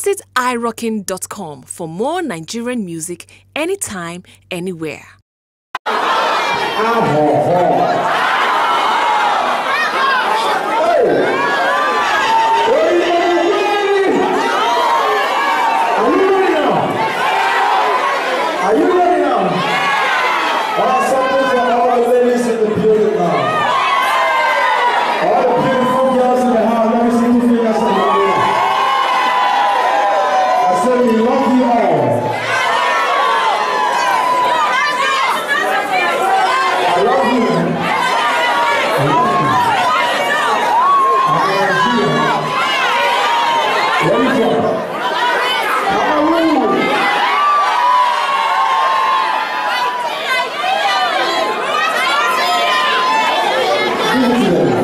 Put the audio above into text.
Visit irockin.com for more Nigerian music anytime, anywhere. Are you ready now? Something for all the ladies in the building now. All the beautiful girls in the house, let me see two fingers in the air. I said we love you all. I love you. I love you. Let me go. Hallelujah.